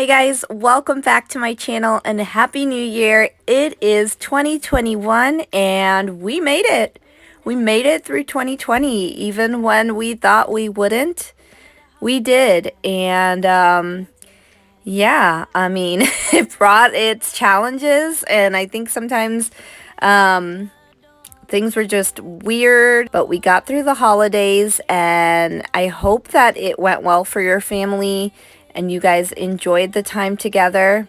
Hey guys, welcome back to my channel and Happy New Year. It is 2021 and we made it. We made it through 2020 even when we thought we wouldn't. We did. And yeah, I mean, it brought its challenges, and I think sometimes things were just weird, but we got through the holidays, and I hope that it went well for your family and you guys enjoyed the time together.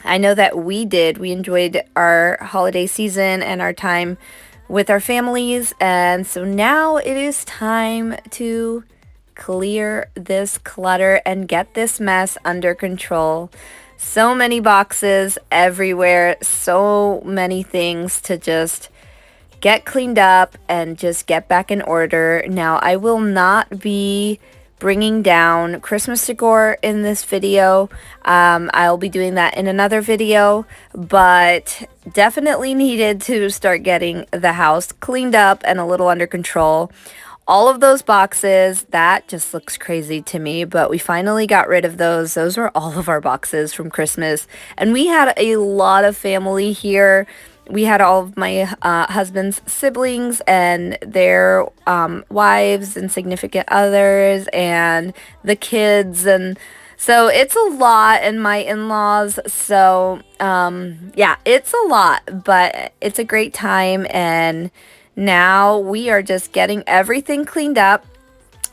I know that we did. We enjoyed our holiday season and our time with our families, and so now it is time to clear this clutter and get this mess under control. So many boxes everywhere, so many things to just get cleaned up and just get back in order. Now, I will not be bringing down Christmas decor in this video. I'll be doing that in another video, but definitely needed to start getting the house cleaned up and a little under control. All of those boxes, that just looks crazy to me, but we finally got rid of those. Those were all of our boxes from Christmas, and we had a lot of family here. We had all of my husband's siblings and their wives and significant others and the kids, and so it's a lot, and my in-laws. So yeah, it's a lot, but it's a great time, and now we are just getting everything cleaned up.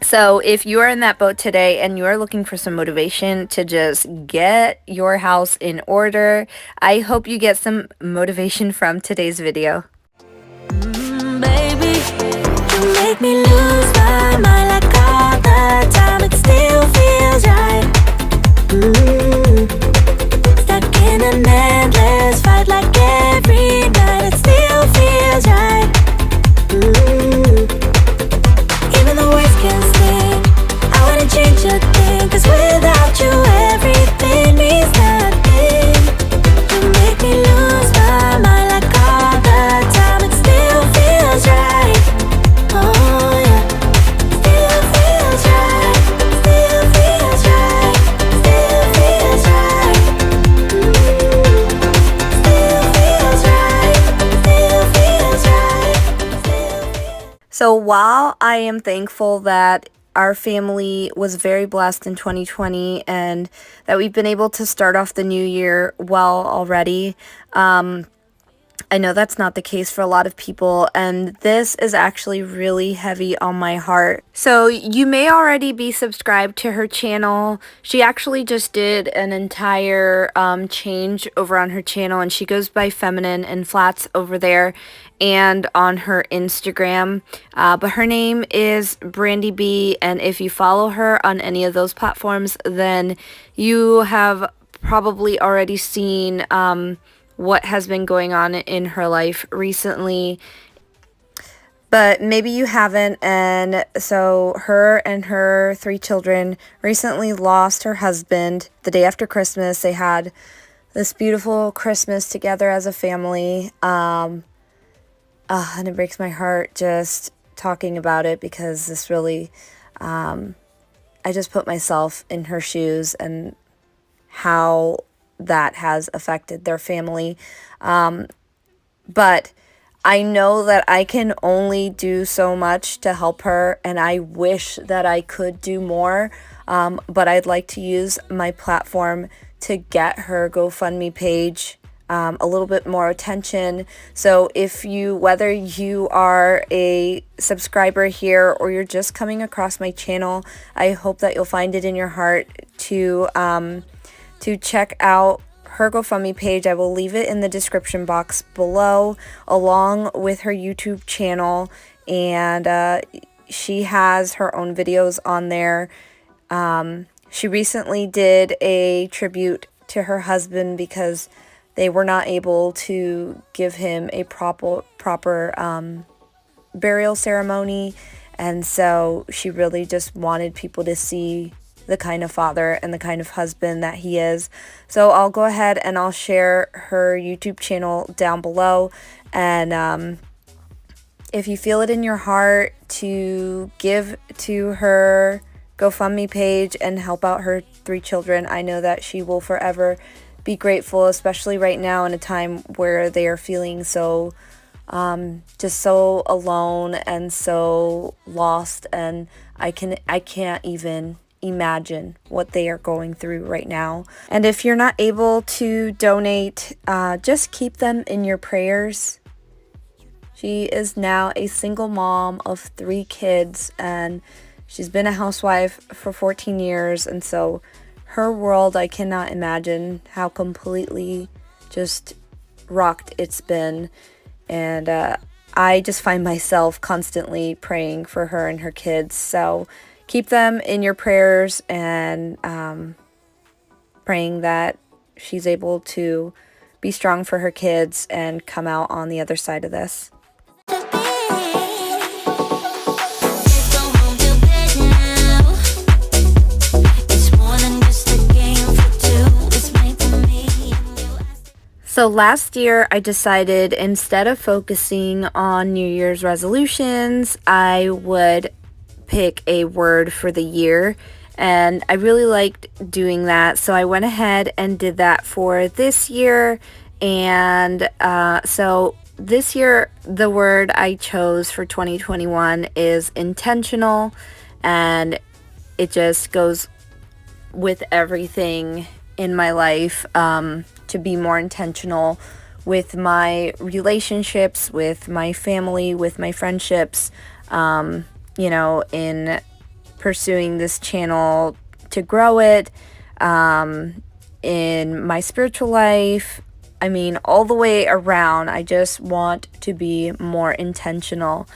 So if you are in that boat today and you are looking for some motivation to just get your house in order, I hope you get some motivation from today's video. Baby, you make me lose my mind like all the time. It still feels right. Stuck in an endless fight like every night. It still feels right. Even the words can sting. I wouldn't change a thing, 'cause without you everything means nothing. You make me lose my mind like all the time. It still feels right. Oh yeah. Still feels right. Still feels right. Still feels right. Still feels right. Still feels right. So while I am thankful that our family was very blessed in 2020 and that we've been able to start off the new year well already, I know that's not the case for a lot of people, and this is actually really heavy on my heart. So you may already be subscribed to her channel. She actually just did an entire change over on her channel, and she goes by Feminine and Flats over there and on her Instagram. But her name is Brandy B, and if you follow her on any of those platforms, then you have probably already seen what has been going on in her life recently, but maybe you haven't. And so her and her 3 children recently lost her husband the day after Christmas. They had this beautiful Christmas together as a family, and it breaks my heart just talking about it, because this really, I just put myself in her shoes and how that has affected their family. But I know that I can only do so much to help her, and I wish that I could do more. But I'd like to use my platform to get her GoFundMe page a little bit more attention. So if you, whether you are a subscriber here or you're just coming across my channel, I hope that you'll find it in your heart to check out her GoFundMe page. I will leave it in the description box below, along with her YouTube channel, and she has her own videos on there. She recently did a tribute to her husband because they were not able to give him a proper burial ceremony, and so she really just wanted people to see the kind of father and the kind of husband that he is. So I'll go ahead and I'll share her YouTube channel down below, and if you feel it in your heart to give to her GoFundMe page and help out her 3 children, I know that she will forever be grateful, especially right now in a time where they are feeling so just so alone and so lost, and I can't even imagine what they are going through right now. And if you're not able to donate, just keep them in your prayers. She is now a single mom of 3 kids, and she's been a housewife for 14 years, and so her world, I cannot imagine how completely just rocked it's been. And I just find myself constantly praying for her and her kids. So keep them in your prayers, and praying that she's able to be strong for her kids and come out on the other side of this. So last year, I decided instead of focusing on New Year's resolutions, I would pick a word for the year. And I really liked doing that. So I went ahead and did that for this year. And so this year, the word I chose for 2021 is intentional. And it just goes with everything in my life, to be more intentional with my relationships, with my family, with my friendships, in pursuing this channel to grow it, in my spiritual life. I mean, all the way around, I just want to be more intentional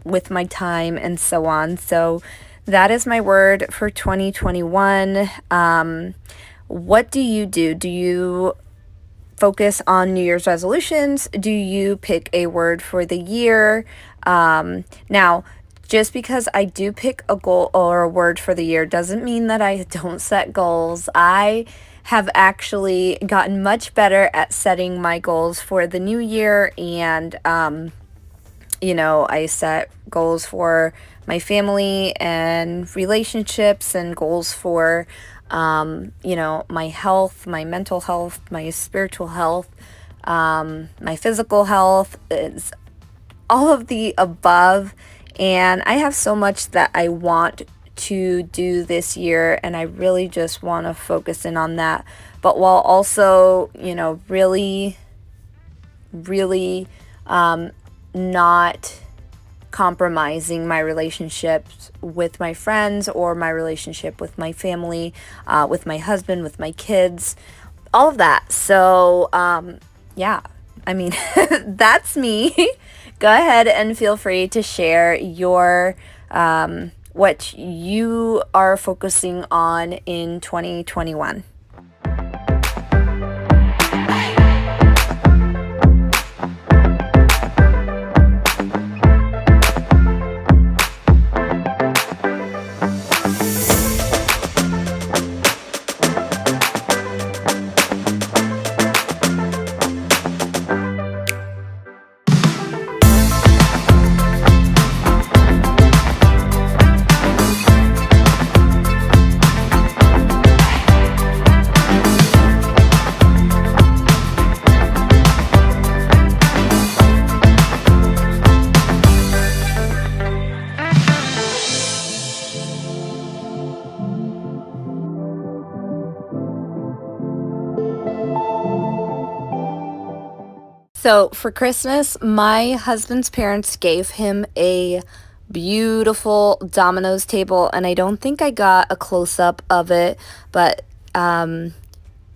with my time and so on. So that is my word for 2021. What do you do? Do you focus on New Year's resolutions? Do you pick a word for the year? Now, just because I do pick a goal or a word for the year doesn't mean that I don't set goals. I have actually gotten much better at setting my goals for the new year, and I set goals for my family and relationships, and goals for my health, my mental health, my spiritual health, my physical health, is all of the above. And I have so much that I want to do this year, and I really just want to focus in on that. But while also, really, really not compromising my relationships with my friends or my relationship with my family, with my husband, with my kids, all of that. So, that's me. Go ahead and feel free to share your what you are focusing on in 2021. So for Christmas, my husband's parents gave him a beautiful Domino's table, and I don't think I got a close-up of it, but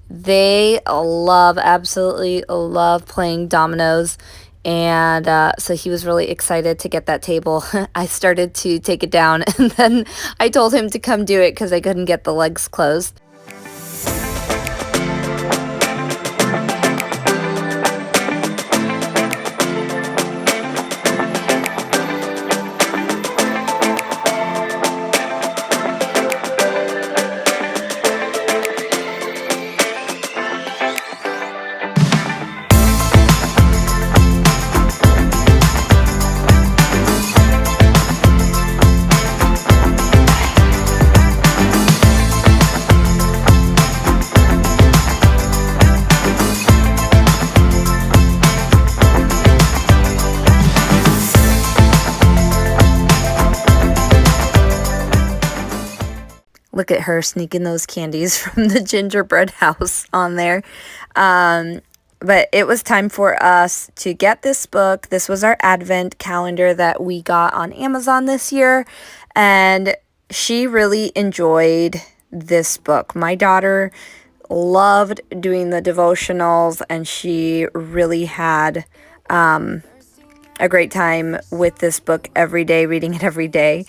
they absolutely love playing dominoes, and so he was really excited to get that table. I started to take it down, and then I told him to come do it because I couldn't get the legs closed. Look at her sneaking those candies from the gingerbread house on there. But it was time for us to get this book. This was our advent calendar that we got on Amazon this year. And she really enjoyed this book. My daughter loved doing the devotionals, and she really had a great time with this book every day, reading it every day.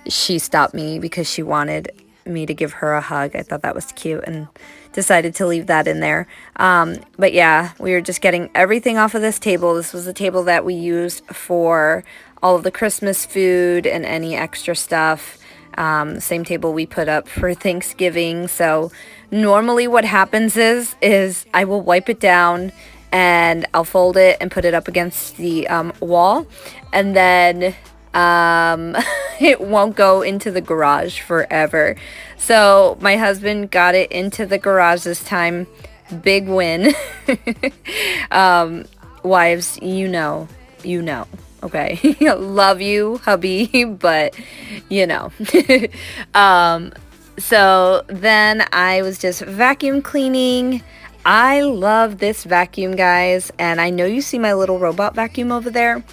She stopped me because she wanted me to give her a hug. I thought that was cute and decided to leave that in there. But yeah, we were just getting everything off of this table. This was the table that we used for all of the Christmas food and any extra stuff. The same table we put up for Thanksgiving. So normally what happens is I will wipe it down and I'll fold it and put it up against the wall, and then it won't go into the garage forever. So my husband got it into the garage this time. Big win. Wives, you know, okay. Love you, hubby, but you know. So then I was just vacuum cleaning. I love this vacuum, guys, and I know you see my little robot vacuum over there.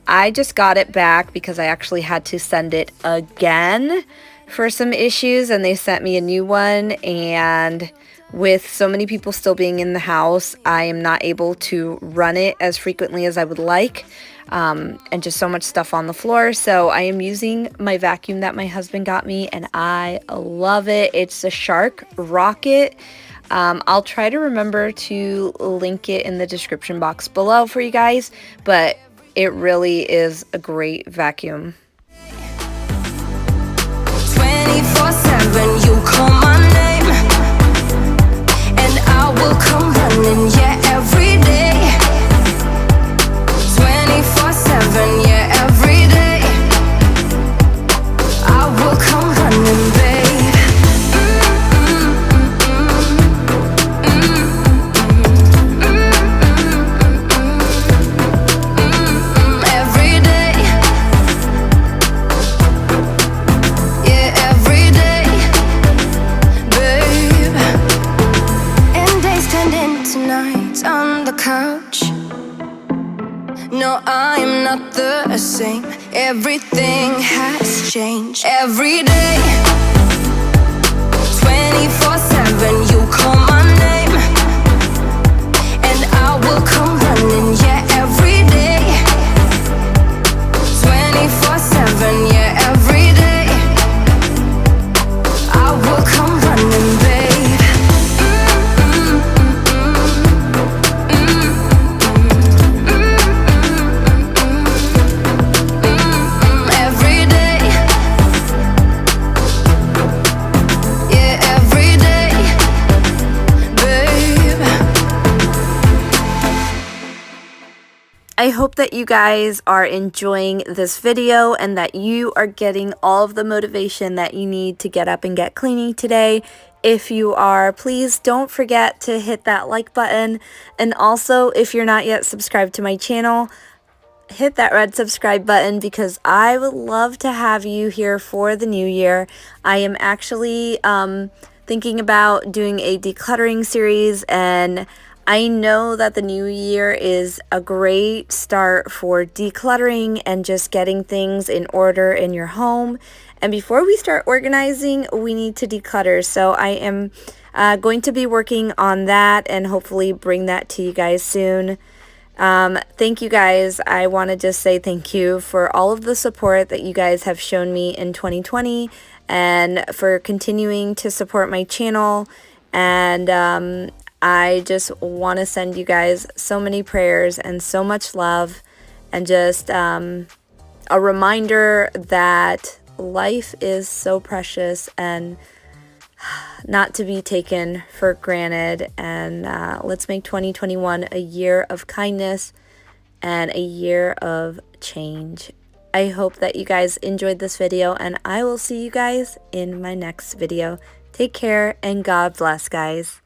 I just got it back because I actually had to send it again for some issues, and they sent me a new one. And with so many people still being in the house, I am not able to run it as frequently as I would like, and just so much stuff on the floor. So I am using my vacuum that my husband got me, and I love it. It's a Shark Rocket. I'll try to remember to link it in the description box below for you guys, but it really is a great vacuum. 24/7, you call my name, and I will come running, yeah, every day. 24/7, yeah, every day. I will come running, babe. No, I'm not the same. Everything has changed. Every day, 24/7, you call my name, and I will come running, yeah, every day. 24/7, yeah, every day. I will come running, babe. I hope that you guys are enjoying this video and that you are getting all of the motivation that you need to get up and get cleaning today. If you are, please don't forget to hit that like button. And also, if you're not yet subscribed to my channel, hit that red subscribe button because I would love to have you here for the new year. I am actually thinking about doing a decluttering series, and I know that the new year is a great start for decluttering and just getting things in order in your home. And before we start organizing, we need to declutter. So I am going to be working on that and hopefully bring that to you guys soon. Thank you guys. I want to just say thank you for all of the support that you guys have shown me in 2020 and for continuing to support my channel. And I just want to send you guys so many prayers and so much love, and just a reminder that life is so precious and not to be taken for granted. And let's make 2021 a year of kindness and a year of change. I hope that you guys enjoyed this video, and I will see you guys in my next video. Take care and God bless, guys.